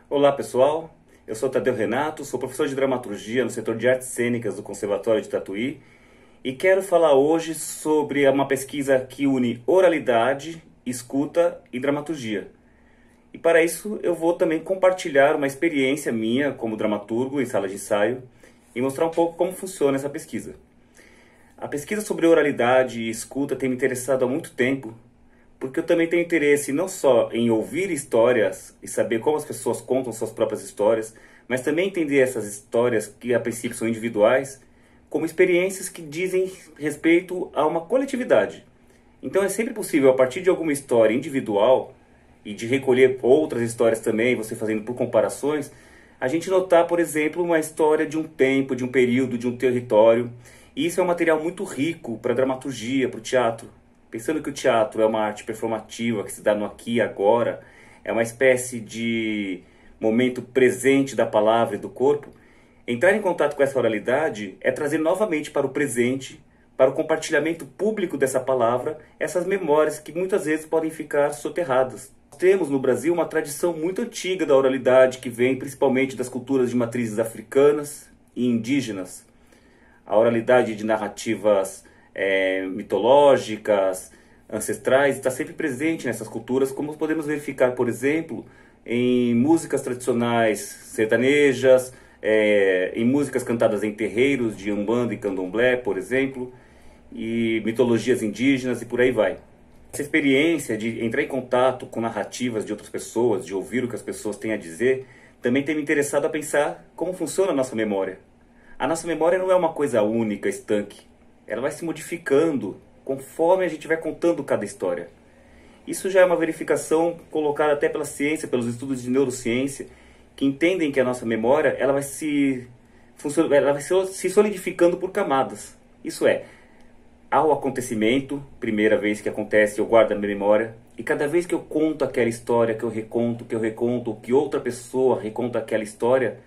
Olá pessoal, eu sou Tadeu Renato, sou professor de dramaturgia no setor de artes cênicas do Conservatório de Tatuí e quero falar hoje sobre uma pesquisa que une oralidade, escuta e dramaturgia. E para isso eu vou também compartilhar uma experiência minha como dramaturgo em sala de ensaio e mostrar um pouco como funciona essa pesquisa. A pesquisa sobre oralidade e escuta tem me interessado há muito tempo, porque eu também tenho interesse não só em ouvir histórias e saber como as pessoas contam suas próprias histórias, mas também entender essas histórias, que a princípio são individuais, como experiências que dizem respeito a uma coletividade. Então é sempre possível, a partir de alguma história individual, e de recolher outras histórias também, você fazendo por comparações, a gente notar, por exemplo, uma história de um tempo, de um período, de um território. E isso é um material muito rico para a dramaturgia, para o teatro. Pensando que o teatro é uma arte performativa que se dá no aqui e agora, é uma espécie de momento presente da palavra e do corpo, entrar em contato com essa oralidade é trazer novamente para o presente, para o compartilhamento público dessa palavra, essas memórias que muitas vezes podem ficar soterradas. Temos no Brasil uma tradição muito antiga da oralidade que vem principalmente das culturas de matrizes africanas e indígenas. A oralidade de narrativas mitológicas, ancestrais, está sempre presente nessas culturas, como podemos verificar, por exemplo, em músicas tradicionais sertanejas, em músicas cantadas em terreiros de Umbanda e Candomblé, por exemplo, e mitologias indígenas e por aí vai. Essa experiência de entrar em contato com narrativas de outras pessoas, de ouvir o que as pessoas têm a dizer, também tem me interessado a pensar como funciona a nossa memória. A nossa memória não é uma coisa única, estanque. Ela vai se modificando conforme a gente vai contando cada história. Isso já é uma verificação colocada até pela ciência, pelos estudos de neurociência, que entendem que a nossa memória ela vai se solidificando por camadas. Isso é, ao acontecimento, primeira vez que acontece, eu guardo a minha memória, e cada vez que eu conto aquela história, que eu reconto, que outra pessoa reconta aquela história,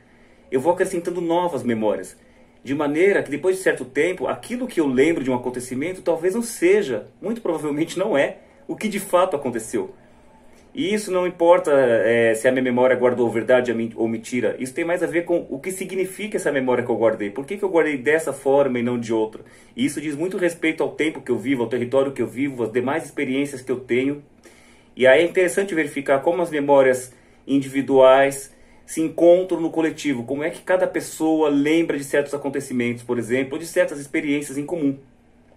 eu vou acrescentando novas memórias. De maneira que depois de certo tempo, aquilo que eu lembro de um acontecimento talvez não seja, muito provavelmente não é, o que de fato aconteceu. E isso não importa se a minha memória guardou verdade ou mentira. Isso tem mais a ver com o que significa essa memória que eu guardei. Por que eu guardei dessa forma e não de outra? E isso diz muito respeito ao tempo que eu vivo, ao território que eu vivo, às demais experiências que eu tenho. E aí é interessante verificar como as memórias individuais se encontram no coletivo. Como é que cada pessoa lembra de certos acontecimentos, por exemplo, ou de certas experiências em comum.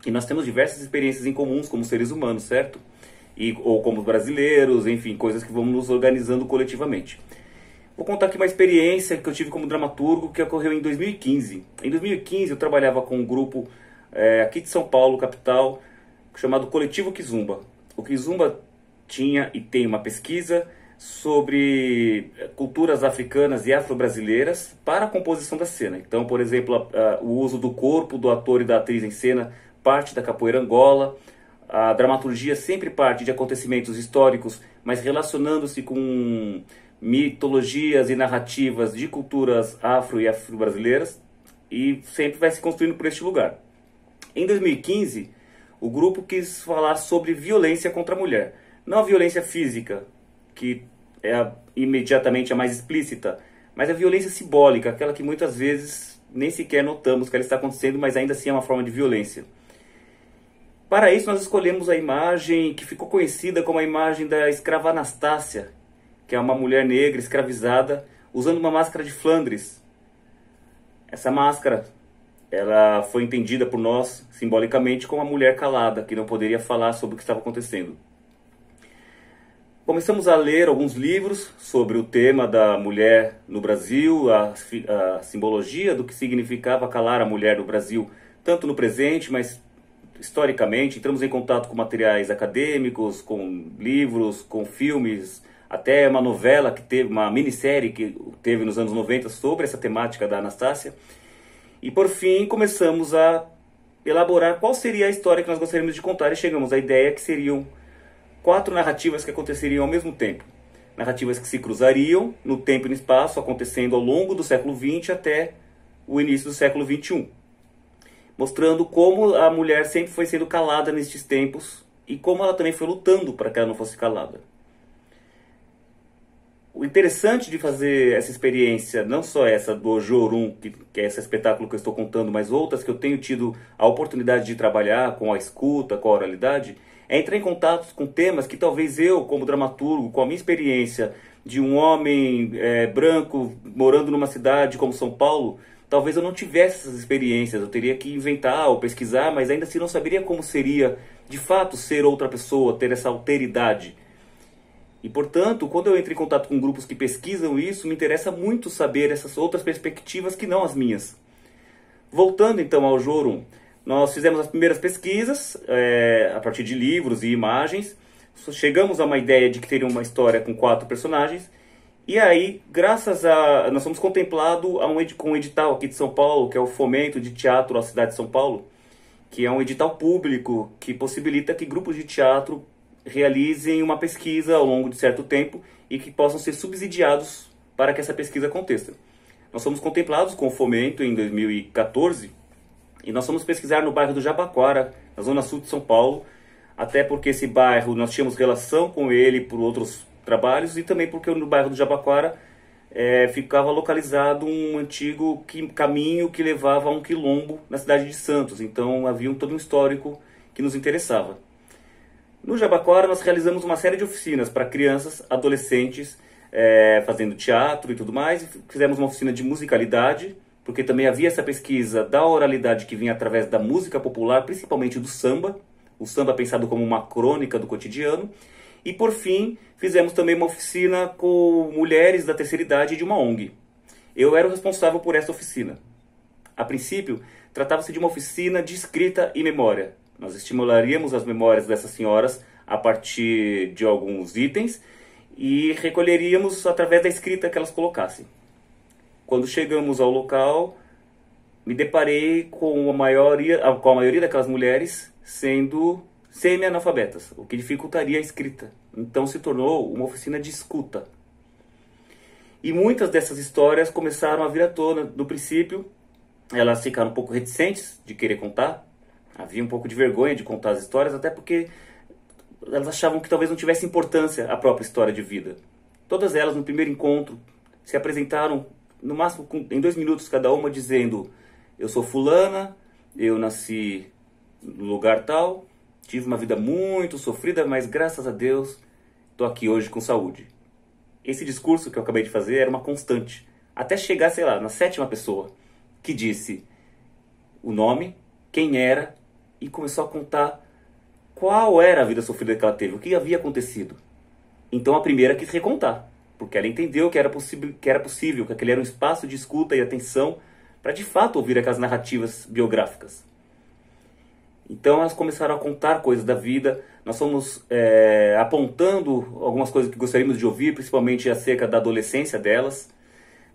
E nós temos diversas experiências em comuns como seres humanos, certo? Ou como brasileiros, enfim, coisas que vamos nos organizando coletivamente. Vou contar aqui uma experiência que eu tive como dramaturgo que ocorreu em 2015. Em 2015 eu trabalhava com um grupo aqui de São Paulo, capital, chamado Coletivo Kizumba. O Kizumba tinha e tem uma pesquisa sobre culturas africanas e afro-brasileiras para a composição da cena. Então, por exemplo, o uso do corpo do ator e da atriz em cena parte da capoeira Angola. A dramaturgia sempre parte de acontecimentos históricos, mas relacionando-se com mitologias e narrativas de culturas afro e afro-brasileiras, e sempre vai se construindo por este lugar. Em 2015, o grupo quis falar sobre violência contra a mulher. Não a violência física, que é imediatamente a mais explícita, mas a violência simbólica, aquela que muitas vezes nem sequer notamos que ela está acontecendo, mas ainda assim é uma forma de violência. Para isso nós escolhemos a imagem que ficou conhecida como a imagem da escrava Anastácia, que é uma mulher negra escravizada usando uma máscara de Flandres. Essa máscara ela foi entendida por nós simbolicamente como uma mulher calada, que não poderia falar sobre o que estava acontecendo. Começamos a ler alguns livros sobre o tema da mulher no Brasil, a simbologia do que significava calar a mulher no Brasil, tanto no presente, mas historicamente. Entramos em contato com materiais acadêmicos, com livros, com filmes, até uma novela que teve, uma minissérie que teve nos anos 90 sobre essa temática da Anastácia. E por fim começamos a elaborar qual seria a história que nós gostaríamos de contar e chegamos à ideia que seriam 4 narrativas que aconteceriam ao mesmo tempo. narrativas que se cruzariam no tempo e no espaço, acontecendo ao longo do século XX até o início do século XXI, mostrando como a mulher sempre foi sendo calada nestes tempos e como ela também foi lutando para que ela não fosse calada. O interessante de fazer essa experiência, não só essa do Ojorum, que é esse espetáculo que eu estou contando, mas outras que eu tenho tido a oportunidade de trabalhar com a escuta, com a oralidade, é entrar em contato com temas que talvez eu, como dramaturgo, com a minha experiência de um homem branco morando numa cidade como São Paulo, talvez eu não tivesse essas experiências, eu teria que inventar ou pesquisar, mas ainda assim não saberia como seria de fato ser outra pessoa, ter essa alteridade. E, portanto, quando eu entro em contato com grupos que pesquisam isso, me interessa muito saber essas outras perspectivas que não as minhas. Voltando, então, ao Jorum, nós fizemos as primeiras pesquisas, a partir de livros e imagens. Chegamos a uma ideia de que teria uma história com 4 personagens. E aí, nós fomos contemplados com um edital aqui de São Paulo, que é o Fomento de Teatro à Cidade de São Paulo, que é um edital público que possibilita que grupos de teatro realizem uma pesquisa ao longo de certo tempo e que possam ser subsidiados para que essa pesquisa aconteça. Nós fomos contemplados com o Fomento em 2014 e nós fomos pesquisar no bairro do Jabaquara, na zona sul de São Paulo, até porque esse bairro nós tínhamos relação com ele por outros trabalhos e também porque no bairro do Jabaquara ficava localizado um antigo caminho que levava a um quilombo na cidade de Santos, então havia todo um histórico que nos interessava. No Jabaquara nós realizamos uma série de oficinas para crianças, adolescentes, fazendo teatro e tudo mais. Fizemos uma oficina de musicalidade, porque também havia essa pesquisa da oralidade que vinha através da música popular, principalmente do samba. O samba pensado como uma crônica do cotidiano. E por fim, fizemos também uma oficina com mulheres da terceira idade de uma ONG. Eu era o responsável por essa oficina. A princípio, tratava-se de uma oficina de escrita e memória. Nós estimularíamos as memórias dessas senhoras a partir de alguns itens e recolheríamos através da escrita que elas colocassem. Quando chegamos ao local, me deparei com a maioria daquelas mulheres sendo semi-analfabetas, o que dificultaria a escrita. Então se tornou uma oficina de escuta. E muitas dessas histórias começaram a vir à tona. No princípio, elas ficaram um pouco reticentes de querer contar. Havia um pouco de vergonha de contar as histórias, até porque elas achavam que talvez não tivesse importância a própria história de vida. Todas elas, no primeiro encontro, se apresentaram, no máximo em 2 minutos cada uma, dizendo: eu sou fulana, eu nasci no lugar tal, tive uma vida muito sofrida, mas graças a Deus estou aqui hoje com saúde. Esse discurso que eu acabei de fazer era uma constante, até chegar, sei lá, na 7ª pessoa, que disse o nome, quem era, e começou a contar qual era a vida sofrida que ela teve, o que havia acontecido. Então a primeira quis recontar, porque ela entendeu que era possível, que aquele era um espaço de escuta e atenção para de fato ouvir aquelas narrativas biográficas. Então elas começaram a contar coisas da vida, nós fomos apontando algumas coisas que gostaríamos de ouvir, principalmente acerca da adolescência delas,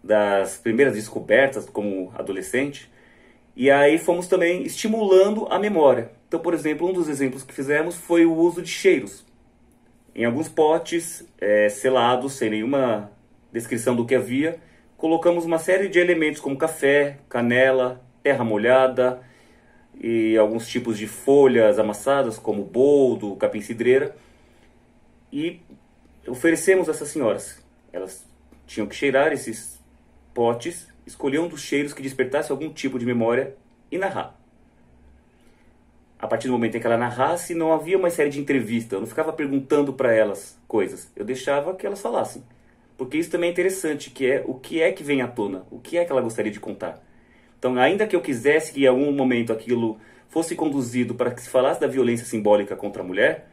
das primeiras descobertas como adolescente. E aí fomos também estimulando a memória. Então, por exemplo, um dos exemplos que fizemos foi o uso de cheiros. Em alguns potes selados, sem nenhuma descrição do que havia, colocamos uma série de elementos como café, canela, terra molhada e alguns tipos de folhas amassadas, como boldo, capim-cidreira. E oferecemos a essas senhoras. Elas tinham que cheirar esses potes, escolher um dos cheiros que despertasse algum tipo de memória e narrar. A partir do momento em que ela narrasse, não havia uma série de entrevistas, eu não ficava perguntando para elas coisas, eu deixava que elas falassem. Porque isso também é interessante, que é o que é que vem à tona, o que é que ela gostaria de contar. Então, ainda que eu quisesse que em algum momento aquilo fosse conduzido para que se falasse da violência simbólica contra a mulher,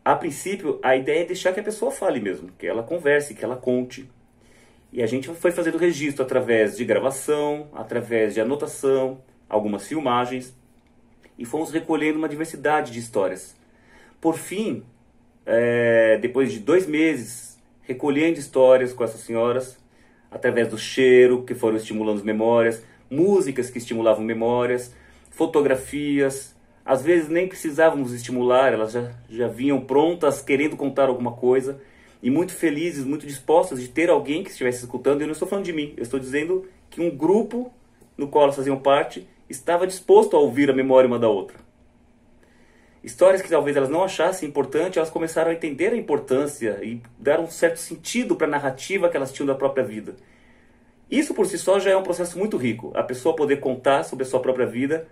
a princípio a ideia é deixar que a pessoa fale mesmo, que ela converse, que ela conte. E a gente foi fazendo registro através de gravação, através de anotação, algumas filmagens, e fomos recolhendo uma diversidade de histórias. Por fim, depois de 2 meses, recolhendo histórias com essas senhoras, através do cheiro, que foram estimulando as memórias, músicas que estimulavam memórias, fotografias. Às vezes nem precisávamos estimular, elas já vinham prontas, querendo contar alguma coisa. e muito felizes, muito dispostas de ter alguém que estivesse escutando. Eu não estou falando de mim, eu estou dizendo que um grupo no qual elas faziam parte estava disposto a ouvir a memória uma da outra. Histórias que talvez elas não achassem importante, elas começaram a entender a importância e dar um certo sentido para a narrativa que elas tinham da própria vida. Isso por si só já é um processo muito rico. A pessoa poder contar sobre a sua própria vida,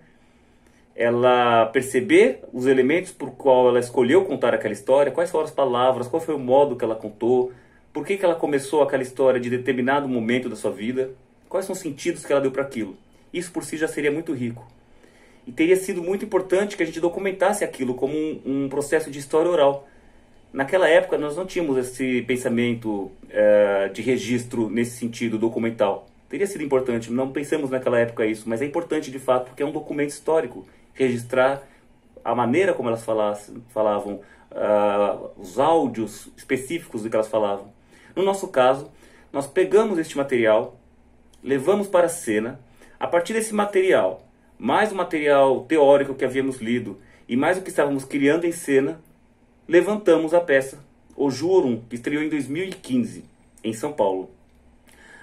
ela perceber os elementos por qual ela escolheu contar aquela história, quais foram as palavras, qual foi o modo que ela contou, por que ela começou aquela história de determinado momento da sua vida, quais são os sentidos que ela deu para aquilo. Isso por si já seria muito rico. E teria sido muito importante que a gente documentasse aquilo como um processo de história oral. Naquela época nós não tínhamos esse pensamento de registro nesse sentido documental. Teria sido importante, não pensamos naquela época isso, mas é importante de fato porque é um documento histórico. Registrar a maneira como elas falavam, os áudios específicos do que elas falavam. No nosso caso, nós pegamos este material, levamos para a cena. A partir desse material, mais o material teórico que havíamos lido e mais o que estávamos criando em cena, levantamos a peça O Juorum, que estreou em 2015, em São Paulo.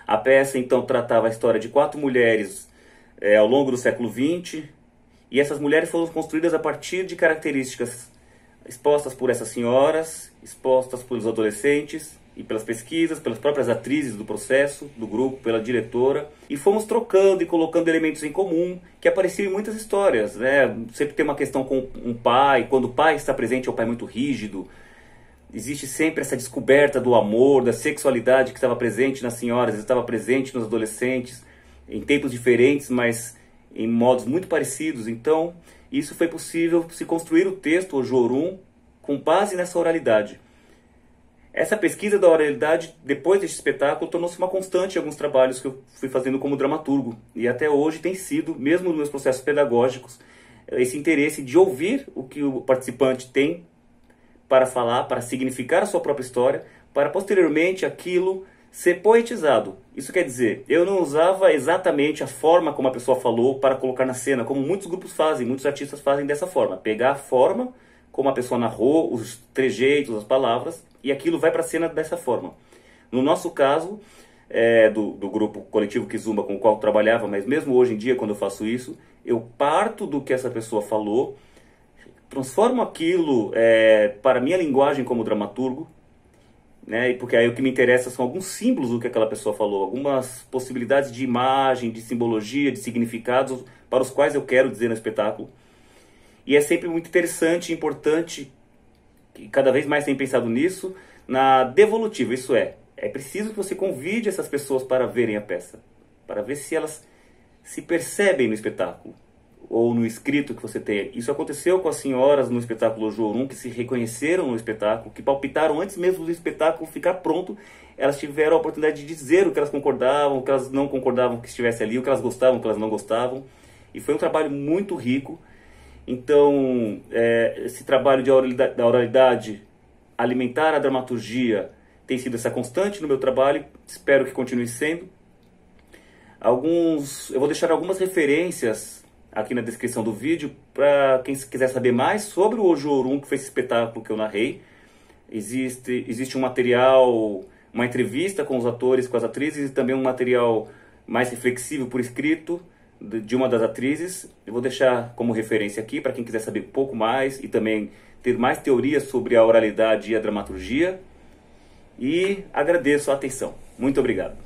A peça então tratava a história de 4 mulheres ao longo do século XX, e essas mulheres foram construídas a partir de características expostas por essas senhoras, expostas pelos adolescentes e pelas pesquisas, pelas próprias atrizes do processo, do grupo, pela diretora, e fomos trocando e colocando elementos em comum que apareciam em muitas histórias, né? Sempre tem uma questão com um pai, quando o pai está presente é um pai muito rígido, existe sempre essa descoberta do amor, da sexualidade que estava presente nas senhoras, estava presente nos adolescentes, em tempos diferentes, mas em modos muito parecidos. Então, isso foi possível se construir o texto, o Juorum, com base nessa oralidade. Essa pesquisa da oralidade, depois deste espetáculo, tornou-se uma constante em alguns trabalhos que eu fui fazendo como dramaturgo. E até hoje tem sido, mesmo nos meus processos pedagógicos, esse interesse de ouvir o que o participante tem para falar, para significar a sua própria história, para posteriormente aquilo ser poetizado. Isso quer dizer, eu não usava exatamente a forma como a pessoa falou para colocar na cena, como muitos grupos fazem, muitos artistas fazem dessa forma. Pegar a forma como a pessoa narrou, os trejeitos, as palavras, e aquilo vai para a cena dessa forma. No nosso caso, do grupo coletivo Kizumba com o qual eu trabalhava, mas mesmo hoje em dia, quando eu faço isso, eu parto do que essa pessoa falou, transformo aquilo para a minha linguagem como dramaturgo, né? Porque aí o que me interessa são alguns símbolos do que aquela pessoa falou, algumas possibilidades de imagem, de simbologia, de significados para os quais eu quero dizer no espetáculo. E é sempre muito interessante e importante, que cada vez mais tenho pensado nisso, na devolutiva. Isso é preciso que você convide essas pessoas para verem a peça, para ver se elas se percebem no espetáculo, ou no escrito que você tem. Isso aconteceu com as senhoras no espetáculo Juorum, que se reconheceram no espetáculo, que palpitaram antes mesmo do espetáculo ficar pronto. Elas tiveram a oportunidade de dizer o que elas concordavam, o que elas não concordavam que estivesse ali, o que elas gostavam, o que elas não gostavam. E foi um trabalho muito rico. Então, esse trabalho da oralidade, alimentar a dramaturgia, tem sido essa constante no meu trabalho, espero que continue sendo. Eu vou deixar algumas referências aqui na descrição do vídeo para quem quiser saber mais sobre o O Juorum, que foi esse espetáculo que eu narrei. Existe um material, uma entrevista com os atores, com as atrizes, e também um material mais reflexivo por escrito, de uma das atrizes. Eu vou deixar como referência aqui para quem quiser saber um pouco mais e também ter mais teorias sobre a oralidade e a dramaturgia. E agradeço a atenção. Muito obrigado.